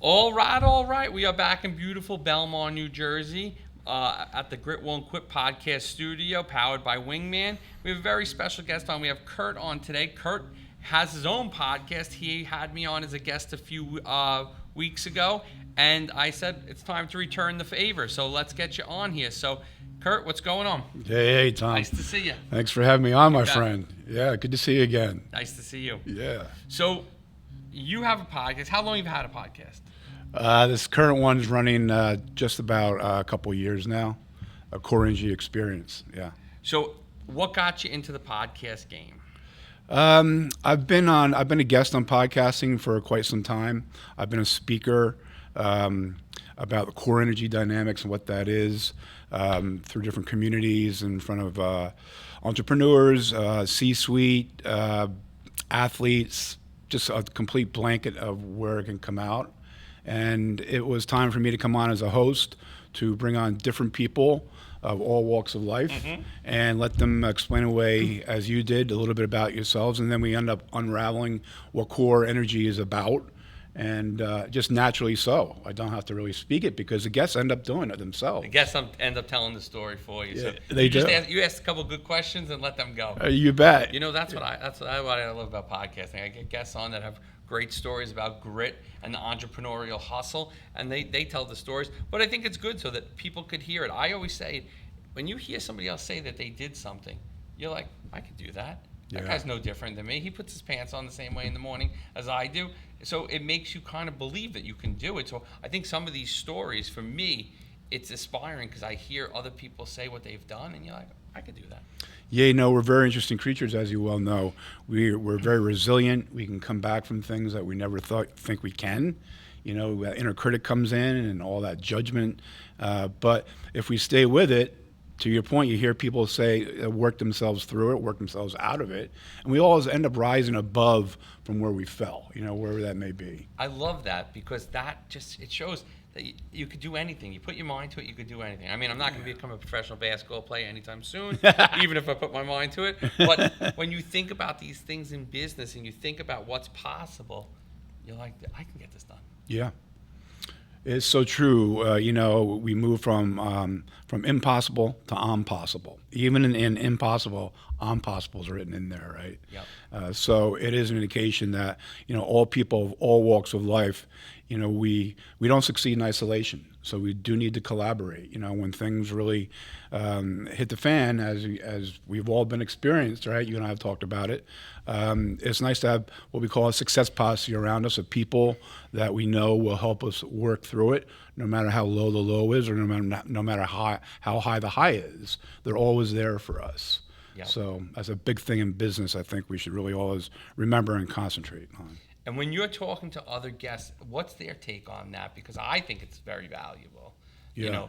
All right. We are back in beautiful Belmar, New Jersey, at the Grit Won't Quit podcast studio, powered by Wingman. We have a very special guest on. We have Kurt on today. Kurt has his own podcast. He had me on as a guest a few weeks ago, and I said it's time to return the favor. So let's get you on here. So, Kurt, what's going on? Hey, Tom. Nice to see you. Thanks for having me on, my friend. Yeah, good to see you again. Nice to see you. Yeah. So, you have a podcast. How long have you had a podcast? This current one's running just about a couple of years now. A Core Energy Experience. Yeah. So, what got you into the podcast game? I've been a guest on podcasting for quite some time. I've been a speaker about the core energy dynamics and what that is through different communities in front of entrepreneurs, C-suite, athletes, just a complete blanket of where it can come out. And it was time for me to come on as a host to bring on different people of all walks of life and let them explain away, as you did, a little bit about yourselves. And then we end up unraveling what core energy is about. And just naturally so. I don't have to really speak it because the guests end up doing it themselves. The guests end up telling the story for you. Yeah, so they do. You ask a couple of good questions and let them go. You bet. You know, that's what I love about podcasting. I get guests on that have great stories about grit and the entrepreneurial hustle, and they tell the stories. But I think it's good so that people could hear it. I always say, when you hear somebody else say that they did something, you're like, I could do that. That guy's no different than me. He puts his pants on the same way in the morning as I do. So it makes you kind of believe that you can do it. So I think some of these stories, for me, it's inspiring because I hear other people say what they've done, and you're like, I could do that. Yeah, we're very interesting creatures, as you well know. We're very resilient. We can come back from things that we never think we can. That inner critic comes in and all that judgment. But if we stay with it, to your point, you hear people say, work themselves through it, work themselves out of it, and we always end up rising above from where we fell, wherever that may be. I love that because it shows that you could do anything. You put your mind to it, you could do anything. I mean, I'm not going to become a professional basketball player anytime soon, even if I put my mind to it. But when you think about these things in business and you think about what's possible, you're like, I can get this done. Yeah. It's so true. We move from impossible to impossible. Even in impossible, impossible is written in there, right? Yep. So it is an indication that all people of all walks of life, we don't succeed in isolation. So we do need to collaborate. When things really hit the fan, as we've all been experienced, right? You and I have talked about it. It's nice to have what we call a success posse around us of people that we know will help us work through it, no matter how low the low is or no matter how high the high is. They're always there for us. Yep. So that's a big thing in business I think we should really always remember and concentrate on. And when you're talking to other guests, what's their take on that? Because I think it's very valuable. Yeah.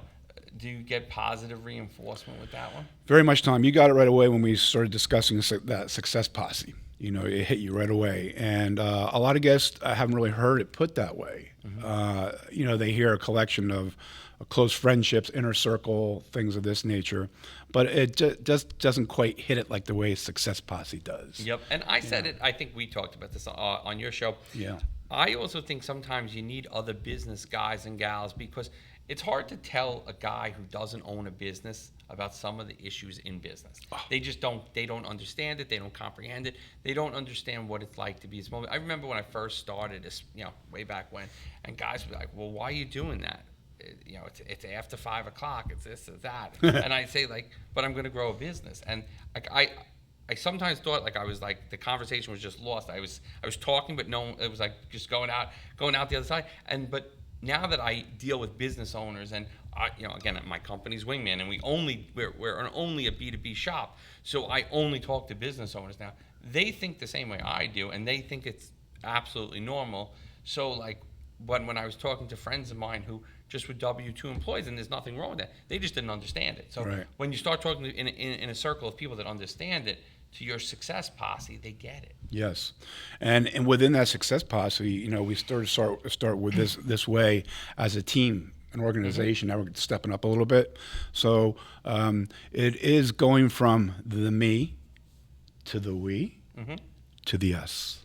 Do you get positive reinforcement with that one? Very much, Tom. You got it right away when we started discussing that success posse. It hit you right away. And a lot of guests haven't really heard it put that way. Mm-hmm. They hear a collection of close friendships, inner circle, things of this nature. But it just doesn't quite hit it like the way success posse does. Yep. And I said it, I think we talked about this on your show. Yeah. I also think sometimes you need other business guys and gals because it's hard to tell a guy who doesn't own a business about some of the issues in business. Oh. They don't understand it. They don't comprehend it. They don't understand what it's like to be small. I remember when I first started this, way back when, and guys would be like, well, why are you doing that? It's after 5 o'clock. It's this, it's that. And I say but I'm going to grow a business. And I sometimes thought the conversation was just lost. I was talking, but no, it was just going out the other side. But now that I deal with business owners, and again, my company's Wingman, and we're only a B2B shop, so I only talk to business owners now. They think the same way I do, and they think it's absolutely normal. So when I was talking to friends of mine who just were W-2 employees, and there's nothing wrong with that, they just didn't understand it. So when you start talking in a circle of people that understand it, to your success posse, they get it. Yes, and within that success posse, we start with this way as a team, an organization. Now we're stepping up a little bit. So it is going from the me to the we to the us.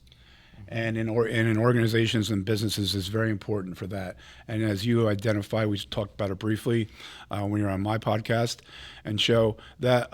and in organizations and businesses is very important for that. And as you identify, we talked about it briefly when you were on my podcast and show that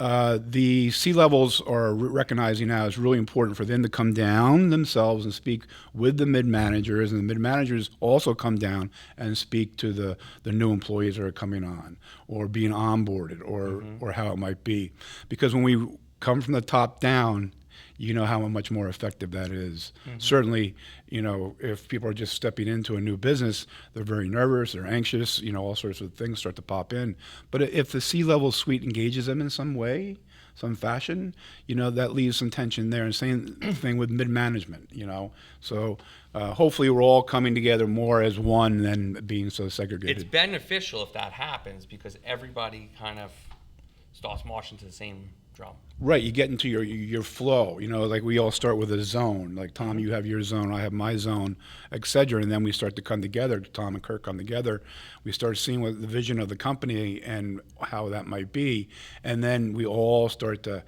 the C-levels are recognizing now is really important for them to come down themselves and speak with the mid-managers, and the mid-managers also come down and speak to the new employees that are coming on or being onboarded or how it might be. Because when we come from the top down, you know how much more effective that is. Certainly, if people are just stepping into a new business, they're very nervous, they're anxious, all sorts of things start to pop in. But if the C-level suite engages them in some way, some fashion, that leaves some tension there. And same thing with mid-management, So hopefully we're all coming together more as one than being so segregated. It's beneficial if that happens because everybody kind of starts marching to the same drum. Right, you get into your flow. Like we all start with a zone. Like Tom, you have your zone, I have my zone, etc. And then we start to come together. Tom and Kirk come together. We start seeing what the vision of the company and how that might be, and then we all start to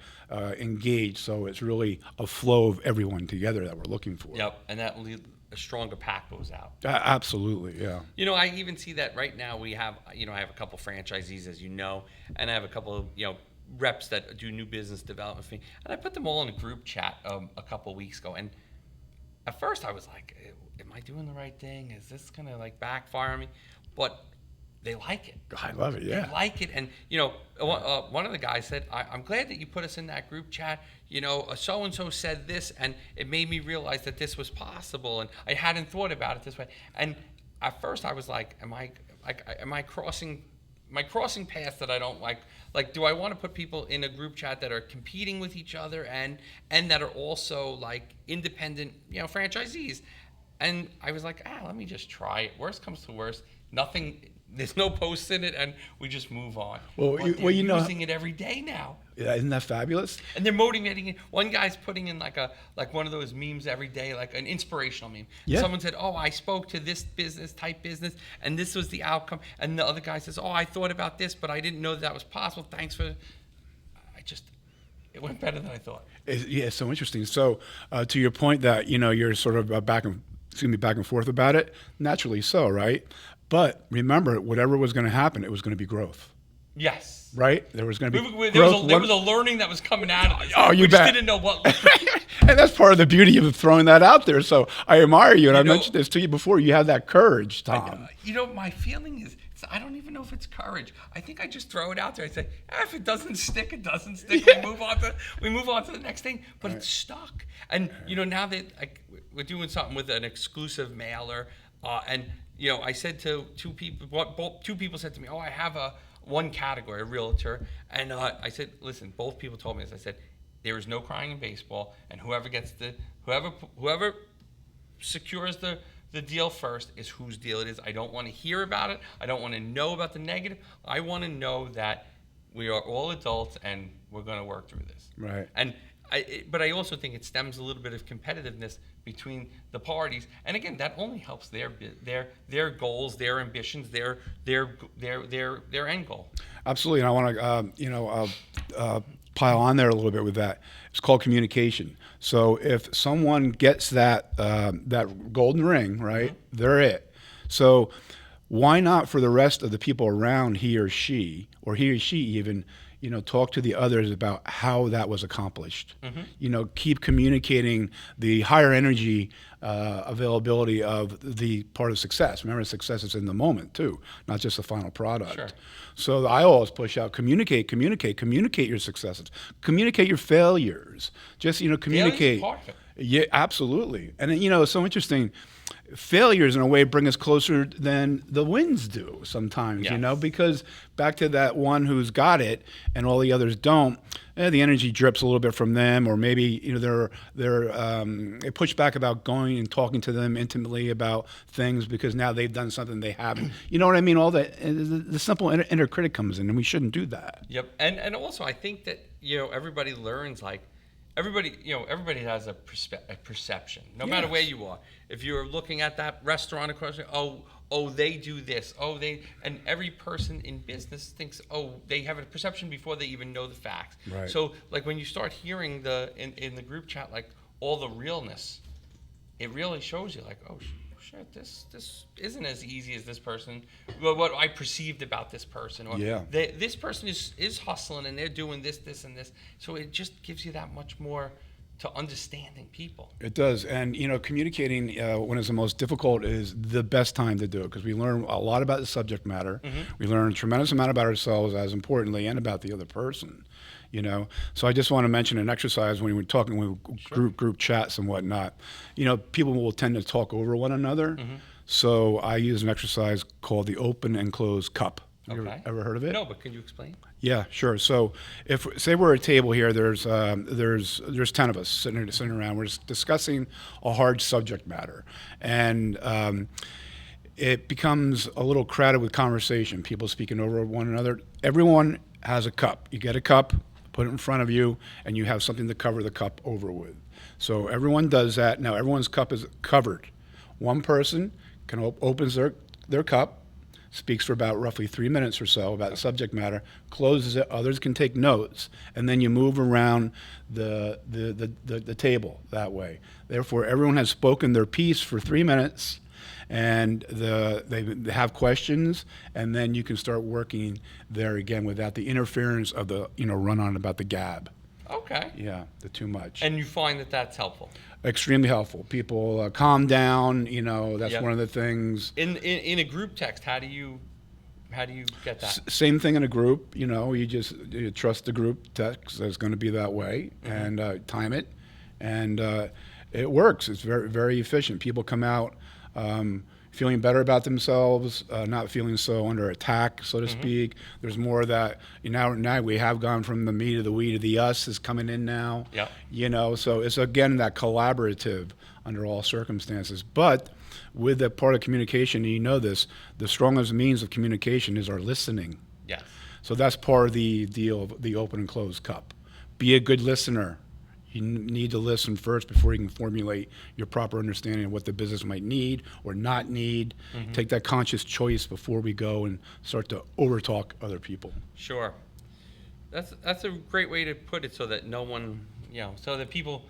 engage. So it's really a flow of everyone together that we're looking for. Yep, and that a stronger pack goes out. Absolutely, yeah. I even see that right now. We have, I have a couple franchisees, as you know, and I have a couple of, reps that do new business development for me, and I put them all in a group chat a couple weeks ago. And at first I was like, am I doing the right thing? Is this gonna backfire on me? But they like it. I love it. Yeah, they like it. And one of the guys said, I'm glad that you put us in that group chat. So and so said this, and it made me realize that this was possible, and I hadn't thought about it this way. And at first I was like, am I crossing paths that I don't like? Like, do I want to put people in a group chat that are competing with each other and that are also independent, franchisees? And I was like, let me just try it. Worst comes to worst, nothing. There's no posts in it, and we just move on. Well, they're using it every day now. Yeah, isn't that fabulous? And they're motivating it. One guy's putting in like one of those memes every day, like an inspirational meme. Yeah. Someone said, I spoke to this type business, and this was the outcome. And the other guy says, I thought about this, but I didn't know that was possible. Thanks for. It went better than I thought. It's so interesting. So to your point that you're sort of back and forth about it. Naturally so, right? But remember, whatever was going to happen, it was going to be growth. Yes. Right? There was going to be growth. There was a learning that was coming out of it. Oh, you we bet. Just didn't know what. And that's part of the beauty of throwing that out there. So I admire you, and I mentioned this to you before. You have that courage, Tom. My feeling is, I don't even know if it's courage. I think I just throw it out there. I say, if it doesn't stick, it doesn't stick. Yeah. We move on to the next thing. But It's stuck. And now that we're doing something with an exclusive mailer, and I said to two people said to me, I have one category, a realtor, and I said, listen, both people told me this. I said, there is no crying in baseball, and whoever secures the deal first is whose deal it is. I don't want to hear about it. I don't want to know about the negative. I want to know that we are all adults and we're going to work through this. Right. But I also think it stems a little bit of competitiveness between the parties, and again, that only helps their goals, their ambitions, their end goal. Absolutely, and I want to pile on there a little bit with that. It's called communication. So if someone gets that golden ring, right, they're it. So why not for the rest of the people around he or she even, talk to the others about how that was accomplished. Keep communicating the higher energy availability of the part of success. Remember, success is in the moment too, not just the final product. Sure. So I always push out, communicate your successes, communicate your failures. Just, communicate. Failure is part of it. Yeah, absolutely. And it's so interesting. Failures in a way bring us closer than the wins do sometimes, Yes. because back to that one who's got it and all the others don't, the energy drips a little bit from them, or maybe they push back about going and talking to them intimately about things because now they've done something they haven't. You know what I mean? All that the simple inner critic comes in, and we shouldn't do that. Yep, and also I think that everybody learns Everybody has a perception, no matter where you are. If you're looking at that restaurant across the they do this, and every person in business thinks, they have a perception before they even know the facts. Right. So when you start hearing in the group chat, all the realness, it really shows you like, oh shit, this isn't as easy as this person, what I perceived about this person, or Yeah. this person is hustling and they're doing this and this. So it just gives you that much more to understanding people. It does. And, communicating when it's the most difficult is the best time to do it, because we learn a lot about the subject matter. We learn a tremendous amount about ourselves, as importantly, and about the other person. So I just want to mention an exercise when we're talking with group chats and whatnot. People will tend to talk over one another. So I use an exercise called the open and closed cup. You ever heard of it? No, but can you explain? Yeah, sure. So if say we're at a table here, there's 10 of us sitting around. We're just discussing a hard subject matter, and it becomes a little crowded with conversation. People speaking over one another. Everyone has a cup. You get a cup, put it in front of you, and you have something to cover the cup over with. So everyone does that. Now everyone's cup is covered. One person opens their cup, speaks for about roughly 3 minutes or so about the subject matter, closes it, others can take notes, and then you move around the table that way. Therefore, everyone has spoken their piece for 3 minutes, and they have questions, and then you can start working there again without the interference of the run on about the gab. Okay. Yeah, the too much. And you find that that's helpful? Extremely helpful. People calm down. That's Yep. one of the things. In a group text, how do you get that? Same thing in a group. You trust the group text that's going to be that way, and time it, and it works. It's very, very efficient. People come out feeling better about themselves, not feeling so under attack, so to speak. There's more of that. Now we have gone from the me to the we to the us is coming in now. Yeah. So it's again that collaborative under all circumstances. But with the part of communication, this, the strongest means of communication is our listening. Yes. So that's part of the deal of the open and closed cup. Be a good listener. You need to listen first before you can formulate your proper understanding of what the business might need or not need. Take that conscious choice before we go and start to overtalk other people. Sure. That's a great way to put it, so that no one, so that people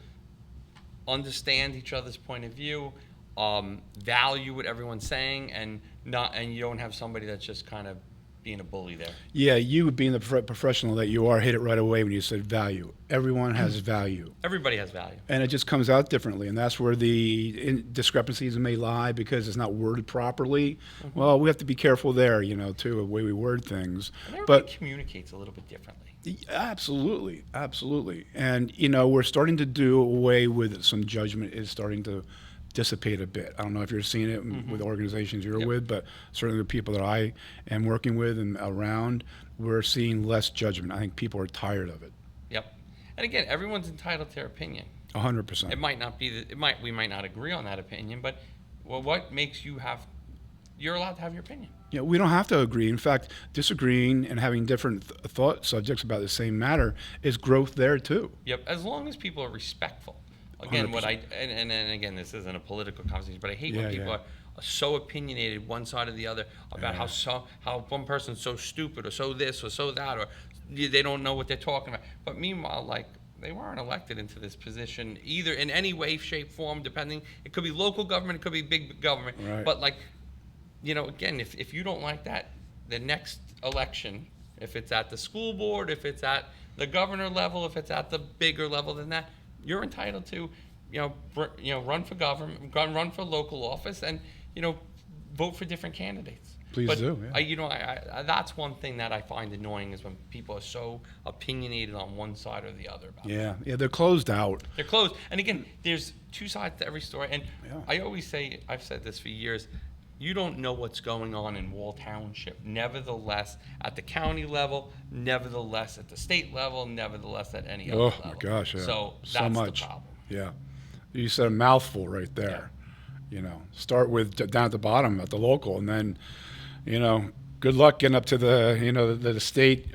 understand each other's point of view, value what everyone's saying, and you don't have somebody that's just kind of being a bully there. Yeah, you being the professional that you are, hit it right away when you said value. Everyone has value. Everybody has value. And it just comes out differently, and that's where the discrepancies may lie, because it's not worded properly. Well, we have to be careful there, too, the way we word things. And everybody communicates a little bit differently. Absolutely, absolutely. And, we're starting to do away with some judgment is starting to dissipate a bit. I don't know if you're seeing it with organizations you're with, but certainly the people that I am working with and around, we're seeing less judgment. I think people are tired of it. Yep. And again, everyone's entitled to their opinion. 100%. It might not be we might not agree on that opinion, but what makes you're allowed to have your opinion. Yeah, we don't have to agree. In fact, disagreeing and having different thought subjects about the same matter is growth there too. Yep, as long as people are respectful. Again, 100%. and again, this isn't a political conversation, but I hate when people are so opinionated, one side or the other, about how one person's so stupid or so this or so that, or they don't know what they're talking about. But meanwhile, they weren't elected into this position either in any way, shape, form, depending. It could be local government, it could be big government. Right. But again, if you don't like that, the next election, if it's at the school board, if it's at the governor level, if it's at the bigger level than that, you're entitled to, run for government, run for local office, and vote for different candidates. Please do. Yeah. I that's one thing that I find annoying, is when people are so opinionated on one side or the other about it. Yeah, they're closed out. They're closed. And again, there's two sides to every story. And I always say, I've said this for years, you don't know what's going on in Wall Township. Nevertheless, at the county level, nevertheless at the state level, nevertheless at any other level. Oh my gosh, yeah. So So that's much. the problem. Yeah. You said a mouthful right there. Start with down at the bottom at the local, and then, good luck getting up to the state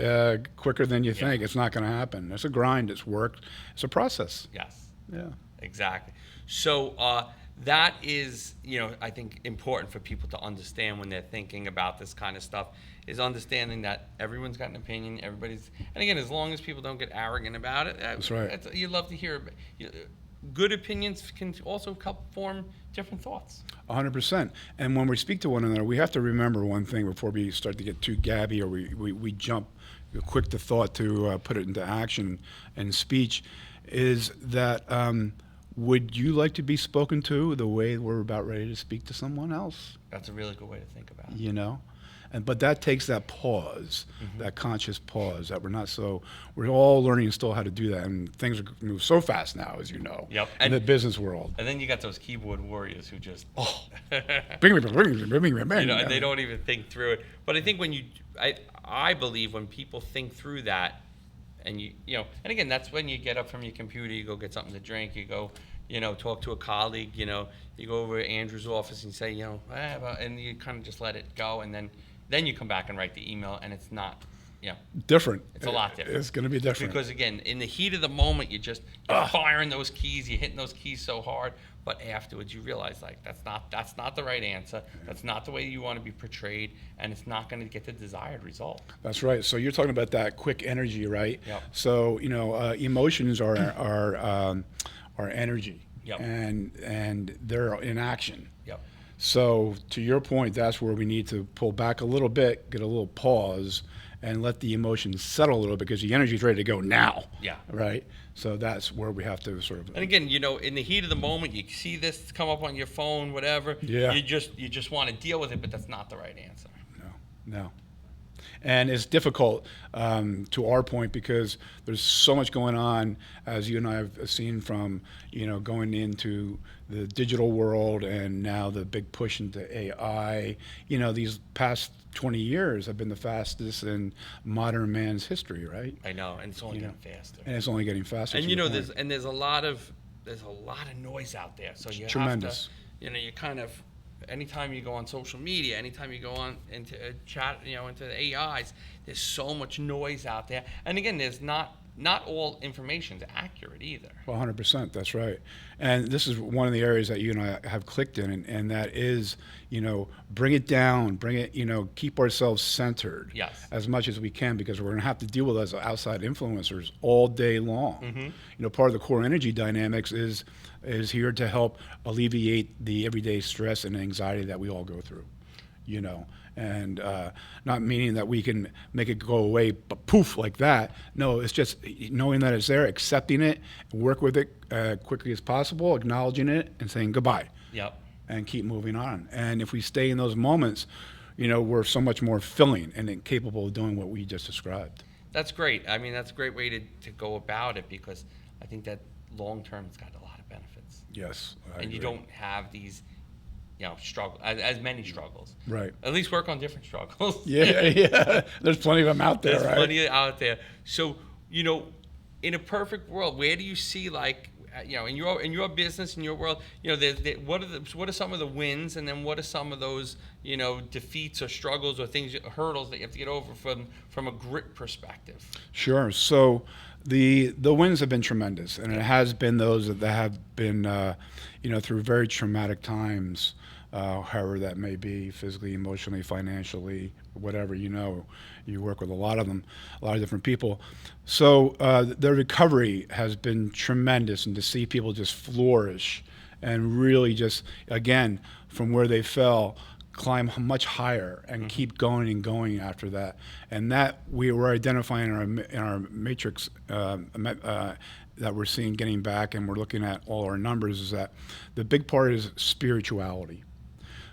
quicker than you think. It's not going to happen. It's a grind. It's work. It's a process. Yes. Yeah. Exactly. So that is, I think important for people to understand when they're thinking about this kind of stuff, is understanding that everyone's got an opinion. And again, as long as people don't get arrogant about it, That's right. You love to hear. good opinions can also form different thoughts. 100%. And when we speak to one another, we have to remember one thing before we start to get too gabby, or we jump quick to thought to put it into action and speech, is that would you like to be spoken to the way we're about ready to speak to someone else? That's a really good way to think about it. You know? But that takes that pause, that conscious pause, that we're all learning still how to do that. And things move so fast now, as you know, Yep. in the business world. And then you got those keyboard warriors who just, Bing, and they don't even think through it. But I think I believe when people think through that, and and again, that's when you get up from your computer, you go get something to drink, you go, talk to a colleague, you go over to Andrew's office and say, and you kind of just let it go, and then you come back and write the email, and it's not, different. It's a lot different. It's going to be different. Because again, in the heat of the moment, you're firing those keys, you're hitting those keys so hard, but afterwards you realize that's not the right answer. That's not the way you want to be portrayed, and it's not going to get the desired result. That's right. So you're talking about that quick energy, right? Yep. So emotions are energy, Yep. and they're in action. Yep. So to your point, that's where we need to pull back a little bit, get a little pause, and let the emotions settle a little, because the energy is ready to go now. Yeah. Right. So that's where we have to sort of. And again, in the heat of the moment, you see this come up on your phone, whatever. Yeah. You just want to deal with it, but that's not the right answer. No. And it's difficult to our point, because there's so much going on, as you and I have seen, from going into the digital world, and now the big push into AI. These past 20 years have been the fastest in modern man's history, right? I know, and it's only getting faster. And it's only getting faster. And there's a lot of noise out there. So you Tremendous. have to, you kind of, anytime you go on social media, anytime you go on into chat, into the AIs, there's so much noise out there. And again, there's not all information is accurate either. Well, 100%, that's right. And this is one of the areas that you and I have clicked in, and that is, bring it down, keep ourselves centered. Yes. As much as we can, because we're going to have to deal with those outside influencers all day long. Mm-hmm. Part of the core energy dynamics is here to help alleviate the everyday stress and anxiety that we all go through, and not meaning that we can make it go away, but poof, like that. No, it's just knowing that it's there, accepting it, work with it quickly as possible, acknowledging it, and saying goodbye. Yep. And keep moving on. And if we stay in those moments, we're so much more filling and capable of doing what we just described. That's great. I mean, that's a great way to go about it, because I think that long term it's got a lot of benefits. Yes. I And you agree. don't have these, struggle as many struggles. Right. At least work on different struggles. Yeah. There's plenty of them out there, There's right? plenty out there. So, in a perfect world, where do you see, like, in your business, in your world, what are some of the wins, and then what are some of those, defeats or struggles or hurdles that you have to get over from a grit perspective? Sure. So the wins have been tremendous, and it has been those that have been, through very traumatic times, however that may be, physically, emotionally, financially, whatever. You work with a lot of them, a lot of different people. So the recovery has been tremendous, and to see people just flourish and really just, again, from where they fell, climb much higher and keep going and going after that. And that we were identifying in our matrix that we're seeing getting back, and we're looking at all our numbers, is that the big part is spirituality.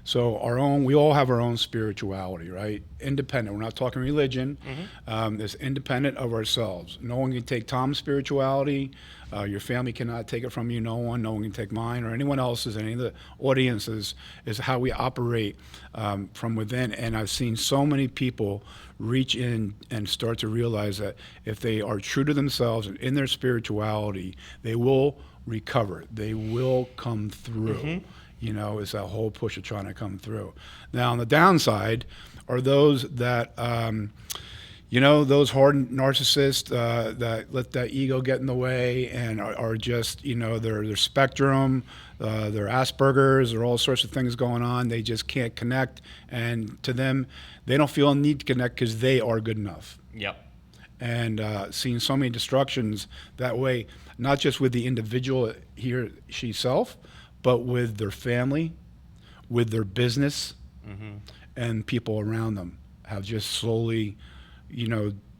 So we all have our own spirituality, right? Independent. We're not talking religion. It's independent of ourselves. No one can take Tom's spirituality. Your family cannot take it from you. No one can take mine or anyone else's, any of the audiences. Is how we operate from within. And I've seen so many people reach in and start to realize that if they are true to themselves and in their spirituality, they will recover. They will come through. Is that whole push of trying to come through. Now, on the downside are those that, those hard narcissists that let that ego get in the way and are just, their spectrum, their Asperger's, there are all sorts of things going on. They just can't connect. And to them, they don't feel a need to connect because they are good enough. Yep. and seeing so many destructions that way, not just with the individual, he or she self, but with their family, with their business, and people around them have just slowly,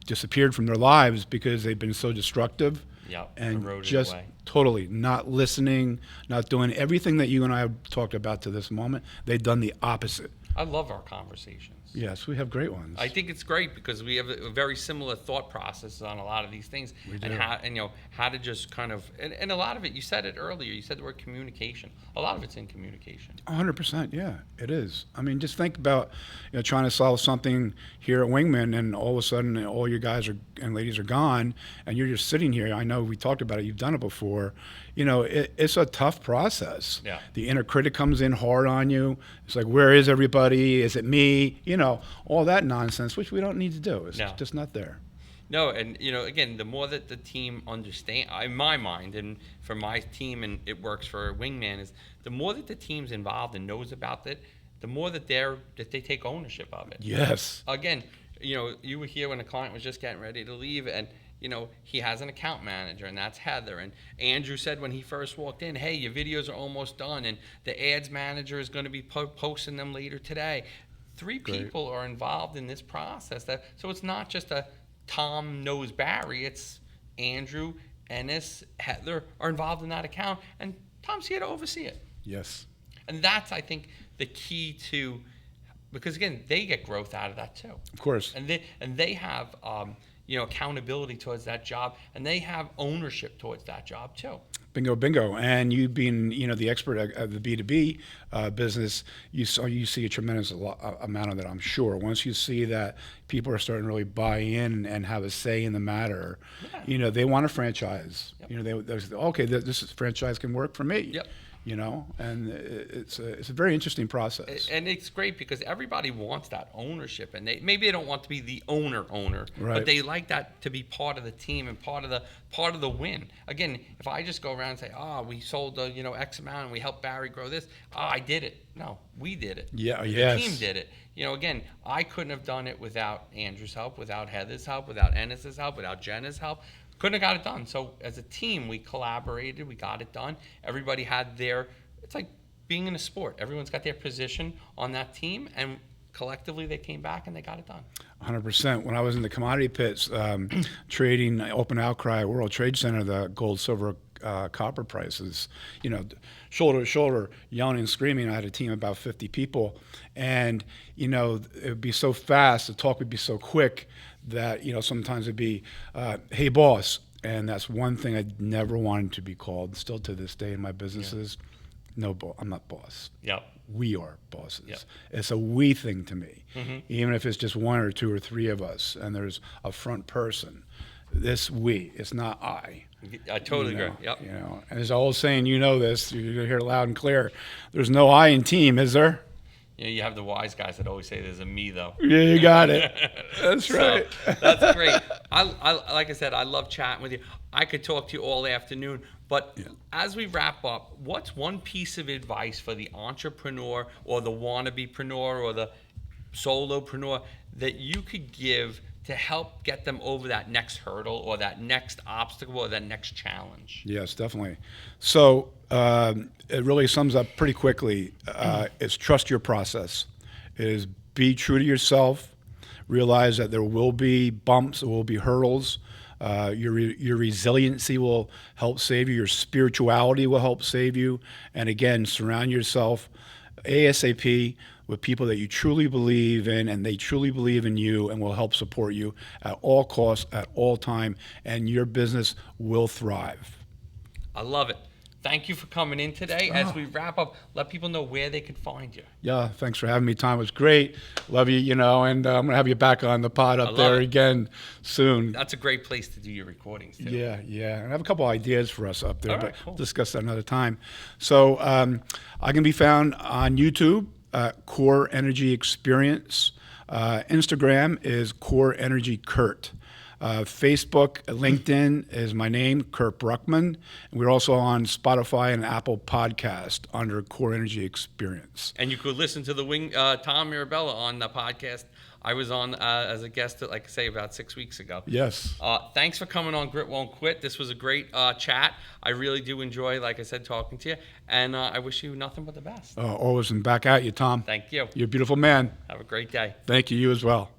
disappeared from their lives because they've been so destructive. Yep, And eroded just away. totally not listening, not doing everything that you and I have talked about to this moment. They've done the opposite. I love our conversations. Yes, we have great ones. I think it's great because we have a very similar thought process on a lot of these things, We and do. how to just kind of and a lot of it. You said it earlier. You said the word communication. A lot of it's in communication. 100%, yeah, it is. I mean, just think about trying to solve something here at Wingman, and all of a sudden, all your guys and ladies are gone, and you're just sitting here. I know we talked about it. You've done it before. It's a tough process. Yeah. The inner critic comes in hard on you. It's like, where is everybody? Is it me? All that nonsense, which we don't need to do. It's No. just not there. No, and again, the more that the team understand, in my mind, and for my team, and it works for Wingman, is the more that the team's involved and knows about it, the more that they take ownership of it. Yes. Again, you were here when a client was just getting ready to leave, and he has an account manager, and that's Heather. And Andrew said when he first walked in, hey, your videos are almost done, and the ads manager is going to be posting them later today. Three Great. people are involved in this process. So it's not just a Tom knows Barry. It's Andrew, Ennis, Heather are involved in that account, and Tom's here to oversee it. Yes. And that's, I think, the key to, because again, they get growth out of that too. Of course. And they have accountability towards that job, and they have ownership towards that job too. Bingo, bingo. And you being, the expert of the B2B business, you see a tremendous amount of that, I'm sure. Once you see that people are starting to really buy in and have a say in the matter, Yeah. they want a franchise. Yep. They say, okay, franchise can work for me. Yep. And it's a very interesting process. And it's great because everybody wants that ownership, and maybe they don't want to be the owner, Right. but they like that to be part of the team and part of the win. Again, if I just go around and say, we sold X amount and we helped Barry grow this, I did it. No, we did it. Yeah, The yes. team did it. Again, I couldn't have done it without Andrew's help, without Heather's help, without Ennis's help, without Jenna's help. Couldn't have got it done. So as a team, we collaborated. We got it done. Everybody had it's like being in a sport. Everyone's got their position on that team, and collectively they came back and they got it done. 100%. When I was in the commodity pits trading open outcry at World Trade Center, the gold, silver, copper prices, shoulder to shoulder, yelling and screaming. I had a team of about 50 people, and it would be so fast. The talk would be so quick that sometimes it'd be, "Hey, boss," and that's one thing I never wanted to be called. Still to this day in my businesses, no, I'm not boss. Yep. We are bosses. Yep. It's a we thing to me, Mm-hmm. even if it's just one or two or three of us, and there's a front person. This we, it's not I. I totally agree. Yep. And there's an old saying, this, you're gonna hear it loud and clear. There's no I in team, is there? You have the wise guys that always say there's a me though. Yeah, you got it. That's right. So, that's great. I like I said, I love chatting with you. I could talk to you all afternoon, but as we wrap up, what's one piece of advice for the entrepreneur or the wannabe-preneur or the solopreneur that you could give to help get them over that next hurdle or that next obstacle or that next challenge? Yes, definitely. So it really sums up pretty quickly. It's trust your process. It is be true to yourself. Realize that there will be bumps, there will be hurdles. Your resiliency will help save you. Your spirituality will help save you. And again, surround yourself ASAP with people that you truly believe in, and they truly believe in you and will help support you at all costs, at all time, and your business will thrive. I love it. Thank you for coming in today. As we wrap up, let people know where they can find you. Yeah, thanks for having me, Tom. It was great. Love you, and I'm going to have you back on the pod up there it. again soon. That's a great place to do your recordings, too. Yeah. And I have a couple ideas for us up there, All right, but cool. we'll discuss that another time. So I can be found on YouTube, Core Energy Experience. Instagram is Core Energy Kurt. Facebook, LinkedIn is my name, Kurt Bruckmann. And we're also on Spotify and Apple Podcast under Core Energy Experience. And you could listen to Tom Mirabella on the podcast I was on as a guest, like I say, about 6 weeks ago. Yes. Thanks for coming on Grit Won't Quit. This was a great chat. I really do enjoy, like I said, talking to you. And I wish you nothing but the best. Always and back at you, Tom. Thank you. You're a beautiful man. Have a great day. Thank you. You as well.